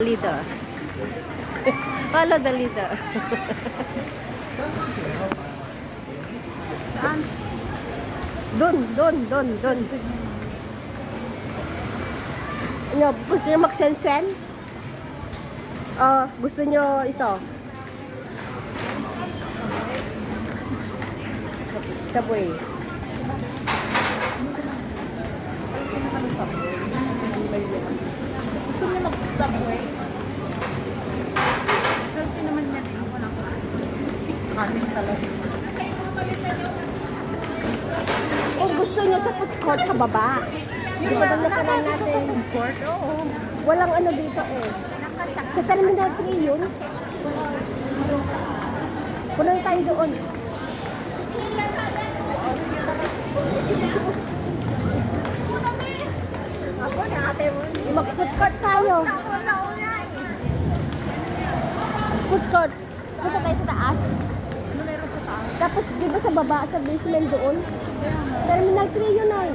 leader. Follow the leader. Saan? Doon. Ano, gusto nyo mag-swen-swen? Gusto nyo ito? Subway. Gusto niyo mag-subway? Healthy naman yan. Ako lang kanin talaga. Kung gusto nyo sa food court sa baba. Di ba doon napanan natin? Food court? Oo. Walang ano dito eh. Sa Terminal 3 yun. Punang tayo doon. Ako na ate mo. Mag-food court tayo. Food court. Punta tayo sa taas. Ano meron sa taas? Tapos di ba sa baba, sa basement doon? Terminal 3 yun ay.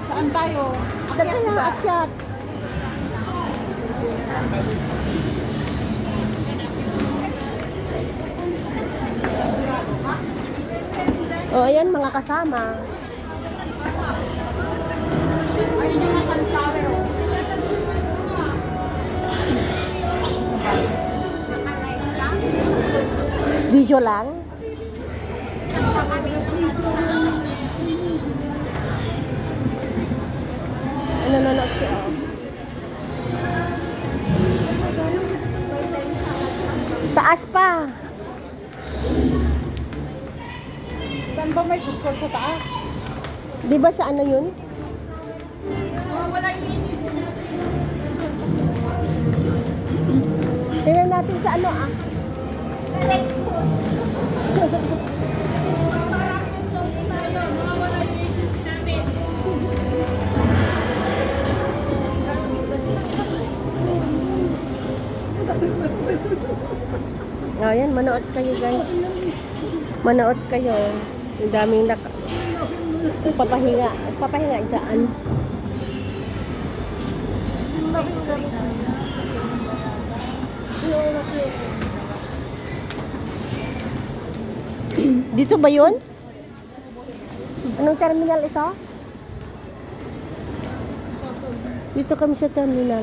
Saan tayo? Dagay ang akyat. O ayan mga kasama. Ayun yung mga sunflower. Video lang. Nanonood siya. Taas pa. Saan ba may food court sa taas? Di ba sa ano yun? Wala yung Tingnan natin sa ano ah. Ayan, manood kayo guys. Manood kayo. Ang daming papahinga dyan. Dito ba yun? Anong terminal ito? Dito kami sa terminal.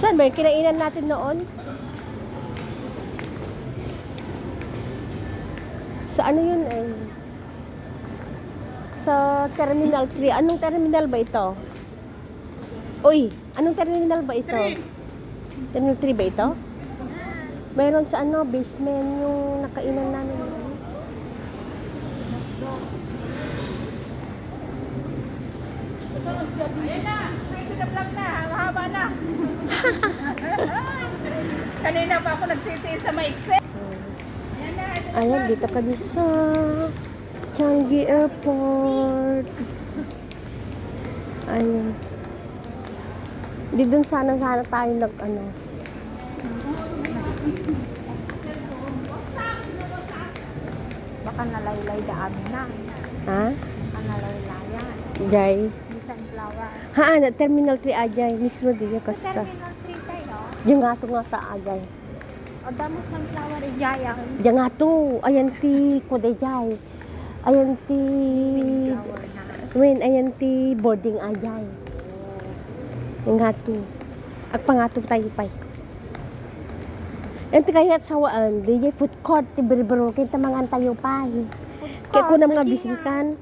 Saan ba yung kinainan natin noon? Sa ano yun eh? Sa Terminal 3. Anong terminal ba ito? Uy, anong terminal ba ito? Terminal 3 ba ito? Mayroon sa ano, basement yung nakainan namin. Ayan na! May sinablog na! Haba na! Kanina pa ako nagtitiis sa maikse. Ayan, dito kami sa Changi Airport. Ayan. Di dun sana tayo ano. Baka nalaylay daan na. Ha? Baka nalaylayan. Jai. Di sunflower. Ha, na Terminal 3 ajay. Mismo di yung kasta. Terminal 3 tayo. Yung nga to nga ta ajay. O damo sunflower ijayang. Yung nga to. Ayan ti Kodejay. Ayan ti... Flower na. Ayan ti boarding ajay. Yung nga to. At pangato tayo pa. Yan ti kaya sa waan. DJ food court. Ti beribero. Kita mga tayo pa. Kaya ko na mga bisikan.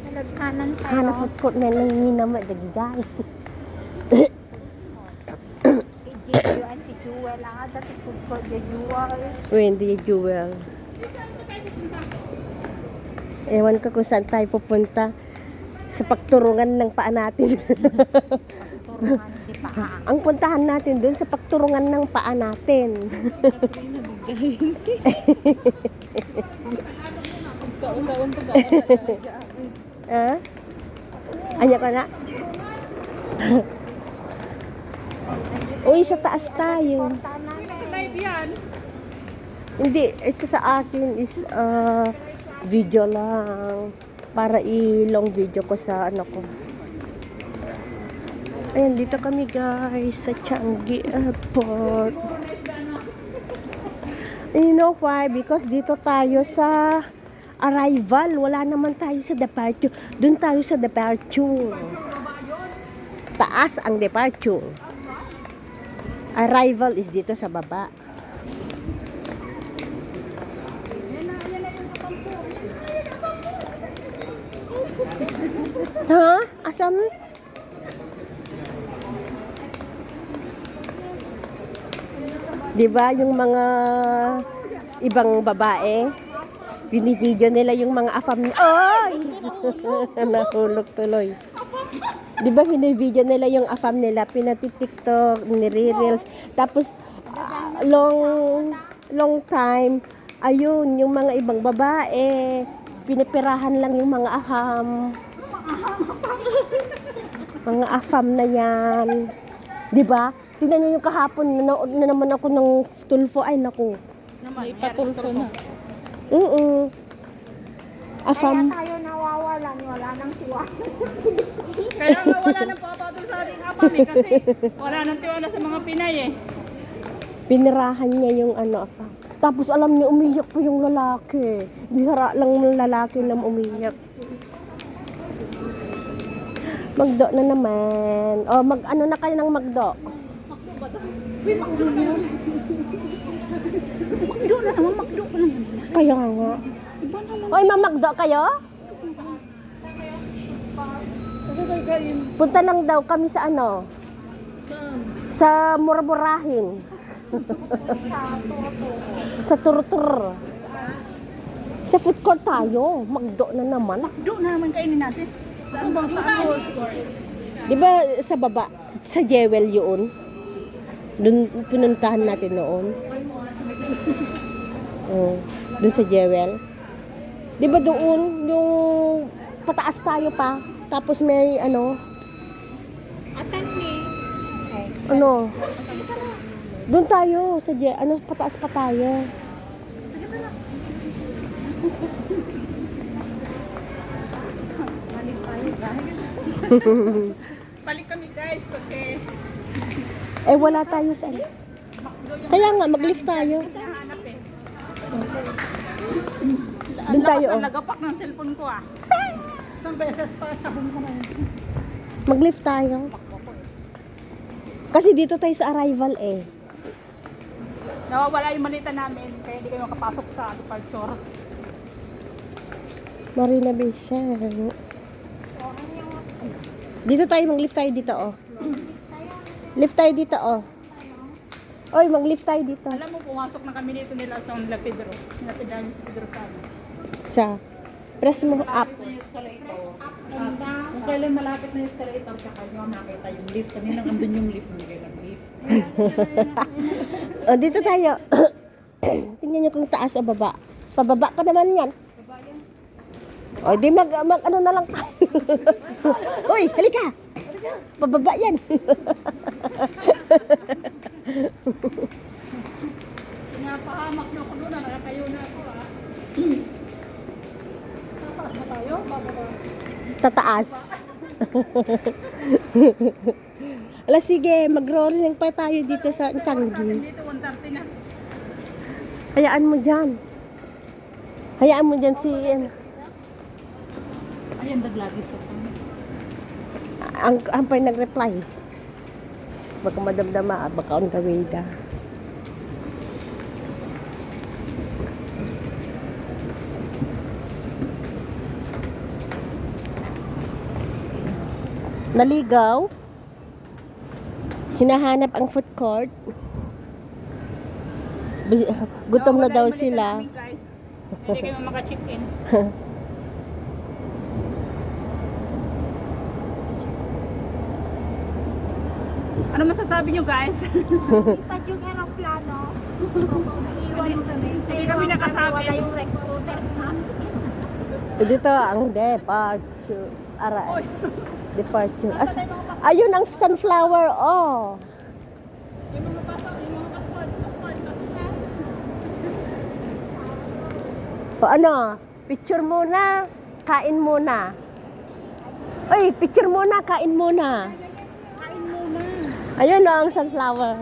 Nalabsanan tayo. Hana food court na nanginama. Dagigay. Ijijuan, tijuwel. Ang dati food court, tijuwel. Wendy Jewel. Ewan ko kung saan tayo pupunta. Sa pagturungan ng paa natin. Turungan, di pa. Ang puntahan natin doon sa pagturungan ng paa natin. Sa-usaon to Ah? Anya ka na? Uy, sa taas tayo. Hindi, ito sa akin is video lang. Para i-long video ko sa ano ko. Ayan, dito kami guys sa Changi Airport. You know why? Because dito tayo sa arrival. Wala naman tayo sa departure. Doon tayo sa departure. Taas ang departure. Arrival is dito sa baba. Ha? Asan? Diba yung mga ibang babae, binibideo nila yung mga afam nila. Oy! Nahulog tuloy. Diba binibideo nila yung afam nila, pinati-tiktok, nire-reels. Tapos, long time, ayun, yung mga ibang babae, pinipirahan lang yung mga afam. Mga afam na yan. Diba? Tingnan niyo yung kahapon, nanood na naman ako ng Tulfo. Ay, naku. May patulfo na. Afam. Kaya tayo nawawalan, wala nang tiwala. Kaya nga wala nang papatol sa ating apam eh, kasi wala nang tiwala sa mga Pinay eh. Pinirahan niya yung afam. Tapos alam niya, umiyak pa yung lalaki. Bihara lang ng lalaki na umiyak. Magdo na naman. O, ano na kayo ng magdo? Makdo na naman, makdo pa lang yan. Kaya nga. Oy, mamagdo kayo? Punta lang daw kami sa sa Murmurahin. Sa Turtur. Sa food court tayo. Magdo na naman. Makdo na naman kainin natin. Saan bang food court? Di ba sa baba? Sa Jewel yun? Doon pinuntahan natin noon. Oh, doon sa Jewel. Di ba doon yung pataas tayo pa? Tapos may Atan ni. doon tayo sa pataas pa tayo. Balik kami guys kasi Wala tayo sa Kaya nga, mag-lift tayo. nahanap eh. Doon tayo, Ang nagapak ng cellphone ko ah. Isang beses pa, sabon ko na yun. Mag-lift tayo. Kasi dito tayo sa arrival eh. Nawawala yung malita namin, kaya hindi kayo makapasok sa departure. Marina Bay Sands. Dito tayo, mag-lift tayo dito oh. Lift tayo dito oh. Oy, mag-lift tayo dito. Alam mo, pumasok na kami dito nila sa La Pedro. Nilapidahan si Pedro Sano. Sa press mo up. Kung kailan malapit na yung escalator, tsaka nyo nakita yung lift. Kanina andun yung lift, hindi kayo nag-lift. Dito tayo. Tingnan nyo kung taas o baba. Pababa pa naman yan. O, di ano na lang tayo. Uy, halika. Pababa yan. Pinapahamak na ako doon, nakatayo na ako ah. Tapas na tayo, bababa. Tataas. Ala, sige, mag-rolling pa tayo dito sa Changi. Dito, 130 na. Hayaan mo dyan. Hayaan mo dyan si... Ayan, the Gladys to kami. Ang pa'y nag-reply. Baka madamdama, baka on the way da. Naligaw. Hinahanap ang food court. Gutom na Nawawala daw yung malita sila. namin, guys. Hindi kayo maka-check-in. Ano masasabi nyo guys? Lipat yung aeroplano. Iwan kami. Hindi kami nakasabi. Wala yung recruiter namin. Dito ang departure. Departure. Ayun ang sunflower, oh. Yung mga passport na. O picture muna, kain muna. Uy, picture muna, kain muna. Kain Ayun o, ang sunflower.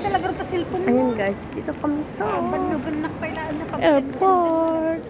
Talaga rin cellphone mo. Ayun guys, dito kami sa Banugan na kailangan na airport.